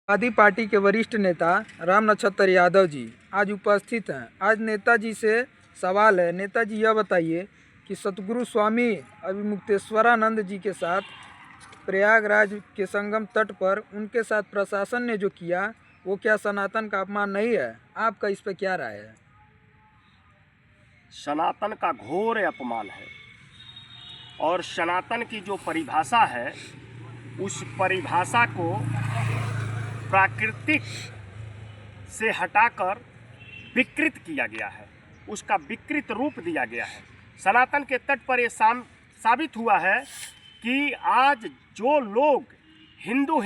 आदि पार्टी के वरिष्ठ नेता राम नक्षत्र यादव जी आज उपस्थित हैं। आज नेताजी से सवाल है। नेताजी यह बताइए कि सतगुरु स्वामी अभिमुक्तेश्वरानंद जी के साथ प्रयागराज के संगम तट पर उनके साथ प्रशासन ने जो किया वो क्या सनातन का अपमान नहीं है? आपका इस पर क्या राय है? सनातन का घोर अपमान है और सनातन की जो परिभाषा है उस परिभाषा को प्राकृतिक से हटाकर विकृत किया गया है, उसका विकृत रूप दिया गया है। सनातन के तट पर ये साबित हुआ है कि आज जो लोग हिंदू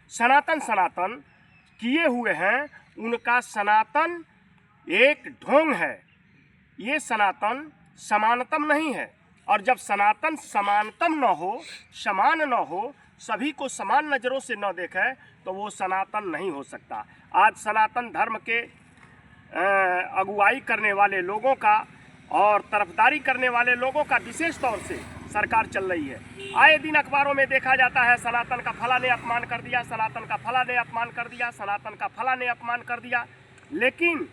सनातन किए हुए हैं उनका सनातन एक ढोंग है। ये सनातन समानतम नहीं है, और जब सनातन समानतम न हो, समान न हो, सभी को समान नज़रों से न देखे तो वो सनातन नहीं हो सकता। आज सनातन धर्म के अगुवाई करने वाले लोगों का और तरफदारी करने वाले लोगों का विशेष तौर से सरकार चल रही है। आए दिन अखबारों में देखा जाता है सनातन का फला ने अपमान कर दिया, सनातन का फला ने अपमान कर दिया, सनातन का फला ने अपमान कर दिया। लेकिन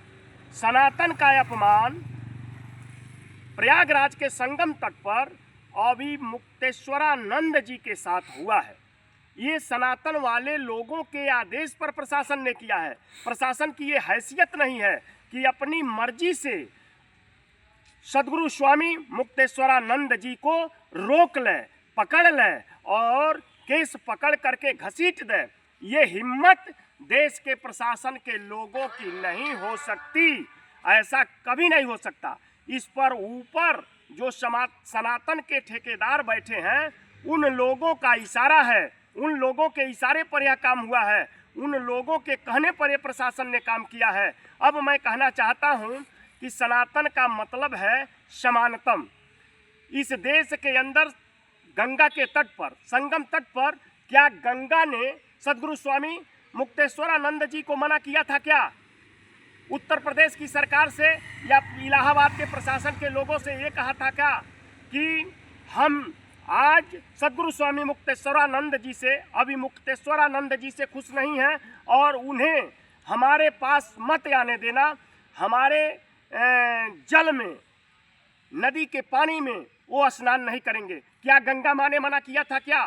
सनातन का अपमान प्रयागराज के संगम तट पर अभिमुक्तेश्वरानंद जी के साथ हुआ है। ये सनातन वाले लोगों के आदेश पर प्रशासन ने किया है। प्रशासन की ये हैसियत नहीं है कि अपनी मर्जी से सदगुरु स्वामी मुक्तेश्वरानंद जी को रोक ले, पकड़ ले और केस पकड़ करके घसीट दे। ये हिम्मत देश के प्रशासन के लोगों की नहीं हो सकती, ऐसा कभी नहीं हो सकता। इस पर ऊपर जो सनातन के ठेकेदार बैठे हैं उन लोगों का इशारा है, उन लोगों के इशारे पर यह काम हुआ है, उन लोगों के कहने पर यह प्रशासन ने काम किया है। अब मैं कहना चाहता हूं कि सनातन का मतलब है समानतम। इस देश के अंदर गंगा के तट पर, संगम तट पर, क्या गंगा ने सदगुरु स्वामी मुक्तेश्वरानंद जी को मना किया था क्या? उत्तर प्रदेश की सरकार से या इलाहाबाद के प्रशासन के लोगों से ये कहा था क्या कि हम आज सदगुरु स्वामी मुक्तेश्वरानंद जी से, अभिमुक्तेश्वरानंद जी से खुश नहीं हैं और उन्हें हमारे पास मत आने देना, हमारे जल में, नदी के पानी में वो स्नान नहीं करेंगे? क्या गंगा माँ ने मना किया था क्या?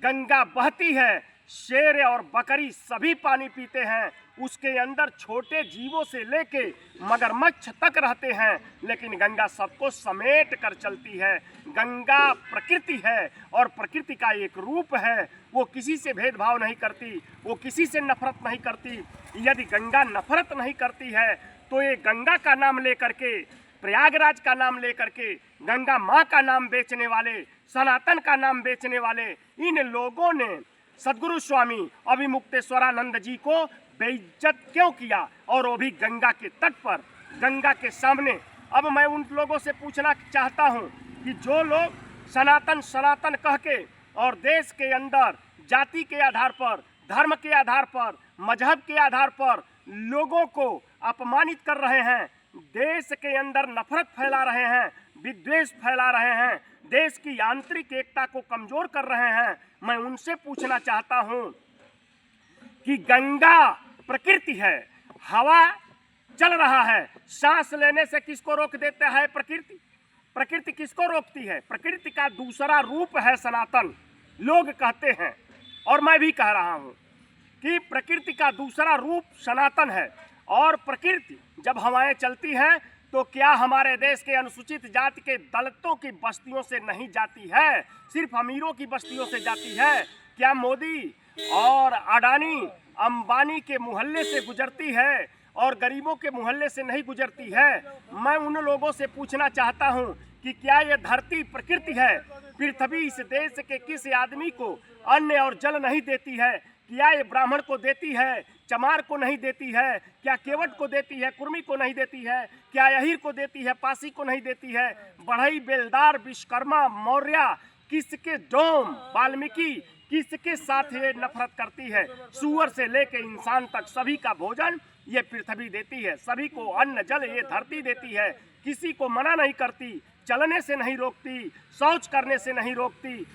गंगा बहती है, शेर और बकरी सभी पानी पीते हैं, उसके अंदर छोटे जीवों से लेके मगरमच्छ तक रहते हैं, लेकिन गंगा सबको समेट कर चलती है। गंगा प्रकृति है और प्रकृति का एक रूप है। वो किसी से भेदभाव नहीं करती, वो किसी से नफरत नहीं करती। यदि गंगा नफरत नहीं करती है तो ये गंगा का नाम लेकर के, प्रयागराज का नाम लेकर के, गंगा माँ का नाम बेचने वाले, सनातन का नाम बेचने वाले इन लोगों ने सदगुरु स्वामी अभिमुक्तेश्वरानंद जी को बेइज्जत क्यों किया, और वो भी गंगा के तट पर, गंगा के सामने। अब मैं उन लोगों से पूछना चाहता हूं कि जो लोग सनातन सनातन कह के और देश के अंदर जाति के आधार पर, धर्म के आधार पर, मजहब के आधार पर लोगों को अपमानित कर रहे हैं, देश के अंदर नफरत फैला रहे हैं, विद्वेष फैला रहे हैं, देश की आंतरिक एकता को कमजोर कर रहे हैं, मैं उनसे पूछना चाहता हूं कि गंगा प्रकृति है, हवा चल रहा है, सांस लेने से किसको रोक देता है प्रकृति? प्रकृति किसको रोकती है? प्रकृति का दूसरा रूप है सनातन, लोग कहते हैं और मैं भी कह रहा हूं कि प्रकृति का दूसरा रूप सनातन है। और प्रकृति जब हवाएं चलती हैं तो क्या हमारे देश के अनुसूचित जाति के दलितों की बस्तियों से नहीं जाती है, सिर्फ अमीरों की बस्तियों से जाती है? क्या मोदी और अडानी अंबानी के मोहल्ले से गुजरती है और गरीबों के मोहल्ले से नहीं गुजरती है? मैं उन लोगों से पूछना चाहता हूं कि क्या ये धरती प्रकृति है? पृथ्वी इस देश के किस आदमी को अन्न और जल नहीं देती है? क्या ये ब्राह्मण को देती है, चमार को नहीं देती है? क्या केवट को देती है, कुर्मी को नहीं देती है? क्या यहीर को देती है, पासी को नहीं देती है? बढ़ई, बेलदार, विश्वकर्मा, मौर्य, किसके डोम, वाल्मीकि किसके साथ ये नफरत करती है? सूअर से लेके इंसान तक सभी का भोजन ये पृथ्वी देती है, सभी को अन्न जल ये धरती देती है, किसी को मना नहीं करती, चलने से नहीं रोकती, शौच करने से नहीं रोकती।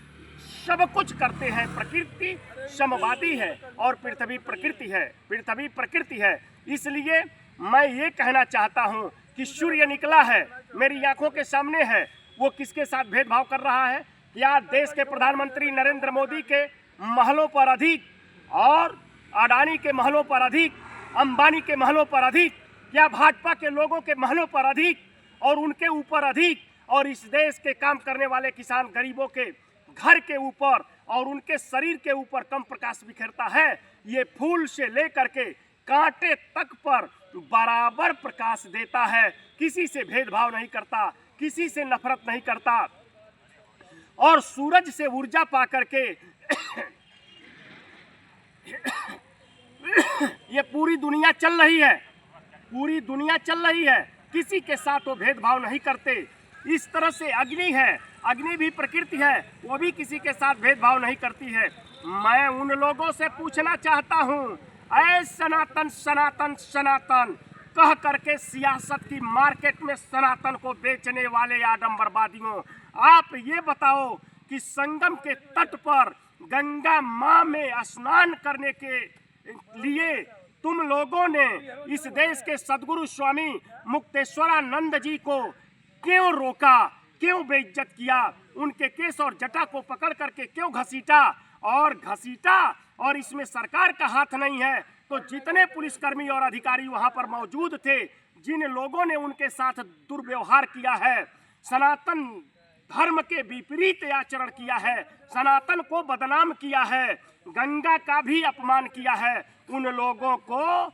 सब कुछ करते हैं। प्रकृति समवादी है और पृथ्वी प्रकृति है, पृथ्वी प्रकृति है। इसलिए मैं ये कहना चाहता हूँ कि सूर्य निकला है, मेरी आंखों के सामने है, वो किसके साथ भेदभाव कर रहा है? क्या देश के प्रधानमंत्री नरेंद्र मोदी के महलों पर अधिक और अडानी के महलों पर अधिक, अंबानी के महलों पर अधिक, क्या भाजपा के लोगों के महलों पर अधिक और उनके ऊपर अधिक, और इस देश के काम करने वाले किसान गरीबों के घर के ऊपर और उनके शरीर के ऊपर कम प्रकाश बिखेरता है? ये फूल से लेकर के कांटे तक पर बराबर प्रकाश देता है, किसी से भेदभाव नहीं करता, किसी से नफरत नहीं करता, और सूरज से ऊर्जा पा करके ये पूरी दुनिया चल रही है, पूरी दुनिया चल रही है, किसी के साथ वो भेदभाव नहीं करते। इस तरह से अग्नि है, अग्नि भी प्रकृति है, वो भी किसी के साथ भेदभाव नहीं करती है। मैं उन लोगों से पूछना चाहता हूँ, ऐ सनातन सनातन सनातन कह करके सियासत की मार्केट में सनातन को बेचने वाले आडंबरवादियों, आप ये बताओ कि संगम के तट पर गंगा माँ में स्नान करने के लिए तुम लोगों ने इस देश के सदगुरु स्वामी मुक्तेश्वरानंद जी को क्यों रोका, क्यों बेइज्जत किया, उनके केस और जटा को पकड़ करके क्यों घसीटा और इसमें सरकार का हाथ नहीं है? तो जितने पुलिसकर्मी और अधिकारी वहां पर मौजूद थे, जिन लोगों ने उनके साथ दुर्व्यवहार किया है, सनातन धर्म के विपरीत आचरण किया है, सनातन को बदनाम किया है, गंगा का भी अपमान किया है, उन लोगों को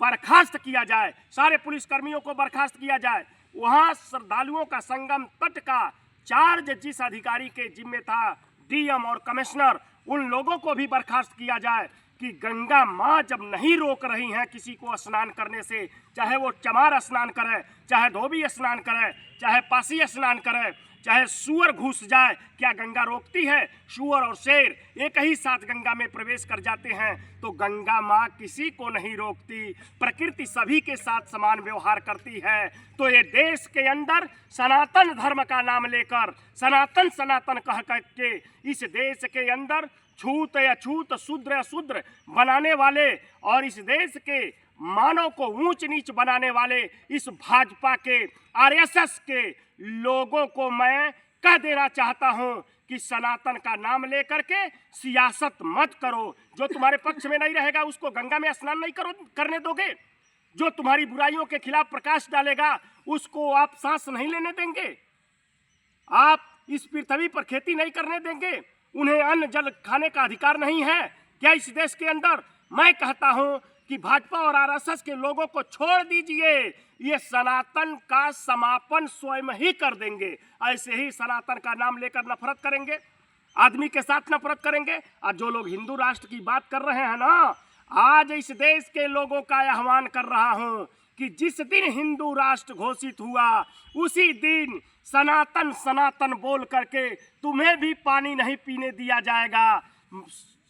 बर्खास्त किया जाए, सारे पुलिसकर्मियों को बर्खास्त किया जाए। वहां श्रद्धालुओं का संगम तट का चार्ज जिस अधिकारी के जिम्मे था, डीएम और कमिश्नर, उन लोगों को भी बर्खास्त किया जाए कि गंगा माँ जब नहीं रोक रही हैं किसी को स्नान करने से, चाहे वो चमार स्नान करे, चाहे धोबी स्नान करे, चाहे पासी स्नान करे, चाहे सूअर घुस जाए, क्या गंगा रोकती है? सूअर और शेर एक ही साथ गंगा में प्रवेश कर जाते हैं, तो गंगा माँ किसी को नहीं रोकती, प्रकृति सभी के साथ समान व्यवहार करती है। तो ये देश के अंदर सनातन धर्म का नाम लेकर सनातन सनातन कह करके इस देश के अंदर छूत अछूत शूद्र अशूद्र बनाने वाले और इस देश के मानव को ऊंच नीच बनाने वाले इस भाजपा के आरएसएस के लोगों को मैं कह देना चाहता हूं कि सनातन का नाम लेकर के सियासत मत करो। जो तुम्हारे पक्ष में नहीं रहेगा उसको गंगा में स्नान नहीं करने दोगे, जो तुम्हारी बुराइयों के खिलाफ प्रकाश डालेगा उसको आप सांस नहीं लेने देंगे, आप इस पृथ्वी पर खेती नहीं करने देंगे, उन्हें अन्न जल खाने का अधिकार नहीं है क्या इस देश के अंदर? मैं कहता हूं कि भाजपा और आरएसएस के लोगों को छोड़ दीजिए, ये सनातन का समापन स्वयं ही कर देंगे। ऐसे ही सनातन का नाम लेकर नफरत करेंगे, आदमी के साथ नफरत करेंगे। और जो लोग हिंदू राष्ट्र की बात कर रहे हैं ना, आज इस देश के लोगों का आह्वान कर रहा हूं कि जिस दिन हिंदू राष्ट्र घोषित हुआ उसी दिन सनातन सनातन बोल करके तुम्हें भी पानी नहीं पीने दिया जाएगा।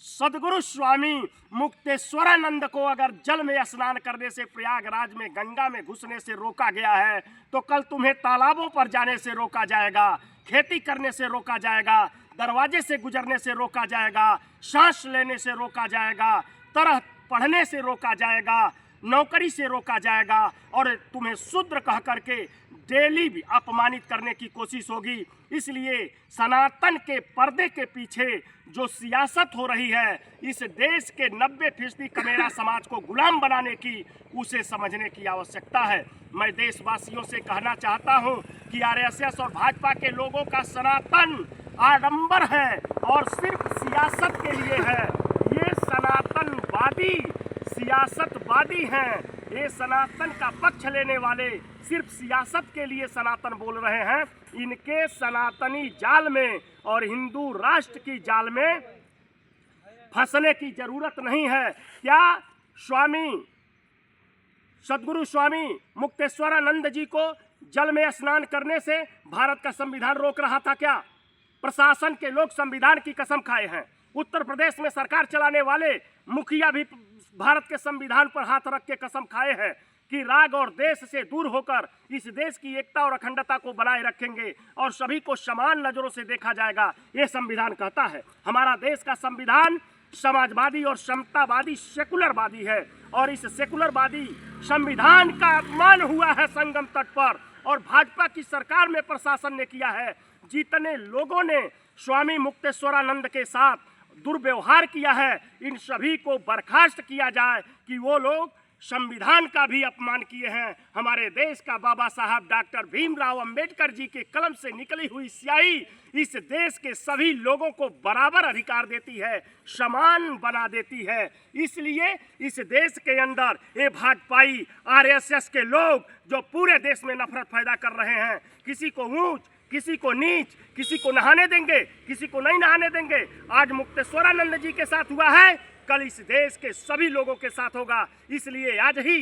सदगुरु स्वामी मुक्तेश्वरानंद को अगर जल में स्नान करने से, प्रयागराज में गंगा में घुसने से रोका गया है, तो कल तुम्हें तालाबों पर जाने से रोका जाएगा, खेती करने से रोका जाएगा, दरवाजे से गुजरने से रोका जाएगा, सांस लेने से रोका जाएगा, तरह पढ़ने से रोका जाएगा, नौकरी से रोका जाएगा, और तुम्हें शूद्र कह करके डेली भी अपमानित करने की कोशिश होगी। इसलिए सनातन के पर्दे के पीछे जो सियासत हो रही है, इस देश के 90% कमेरा समाज को गुलाम बनाने की, उसे समझने की आवश्यकता है। मैं देशवासियों से कहना चाहता हूं कि आरएसएस और भाजपा के लोगों का सनातन आडंबर है और सिर्फ सियासत के लिए है। ये सनातनवादी सियासतवादी हैं, ये सनातन का पक्ष लेने वाले सिर्फ सियासत के लिए सनातन बोल रहे हैं। इनके सनातनी जाल में और हिंदू राष्ट्र की जाल में फंसने की जरूरत नहीं है। क्या सदगुरु स्वामी मुक्तेश्वरानंद जी को जल में स्नान करने से भारत का संविधान रोक रहा था क्या? प्रशासन के लोग संविधान की कसम खाए हैं। उत्तर प्रदेश में सरकार चलाने वाले मुखिया भी भारत के संविधान पर हाथ रख के कसम खाए हैं। कि राग और देश से दूर होकर इस देश की एकता और अखंडता को बनाए रखेंगे और सभी को समान नजरों से देखा जाएगा। ये संविधान कहता है। हमारा देश का संविधान समाजवादी और समतावादी सेकुलरवादी है और इस सेकुलरवादी संविधान का अपमान हुआ है संगम तट पर और भाजपा की सरकार में प्रशासन ने किया है। जितने लोगों ने स्वामी मुक्तेश्वरानंद के साथ दुर्व्यवहार किया है, इन सभी को बर्खास्त किया जाए कि वो लोग संविधान का भी अपमान किए हैं। हमारे देश का बाबा साहब डॉक्टर भीमराव अंबेडकर जी के कलम से निकली हुई स्याही इस देश के सभी लोगों को बराबर अधिकार देती है, समान बना देती है। इसलिए इस देश के अंदर ये भाजपाई आरएसएस के लोग जो पूरे देश में नफरत पैदा कर रहे हैं, किसी को ऊंच, किसी को नीच, किसी को नहाने देंगे, किसी को नहीं नहाने देंगे। आज मुक्तेश्वरानंद जी के साथ हुआ है, कल इस देश के सभी लोगों के साथ होगा। इसलिए आज ही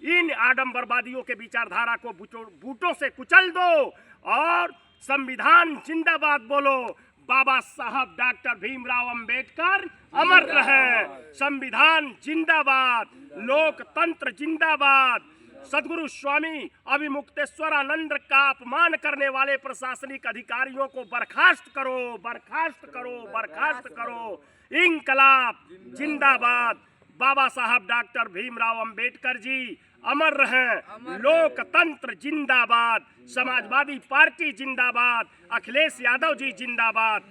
इन आडंबरवादियों के विचारधारा को बूटों से कुचल दो और संविधान जिंदाबाद बोलो। बाबा साहब डॉक्टर भीमराव अंबेडकर अमर रहे। संविधान जिंदाबाद, लोकतंत्र जिंदाबाद। सदगुरु स्वामी अभिमुक्तेश्वरानंद का अपमान करने वाले प्रशासनिक अधिकारियों को बर्खास्त करो, बर्खास्त करो, बर्खास्त करो। इंकलाब जिंदाबाद। बाबा साहब डॉक्टर भीमराव अंबेडकर जी अमर रहें। लोकतंत्र जिंदाबाद। समाजवादी पार्टी जिंदाबाद। अखिलेश यादव जी जिंदाबाद।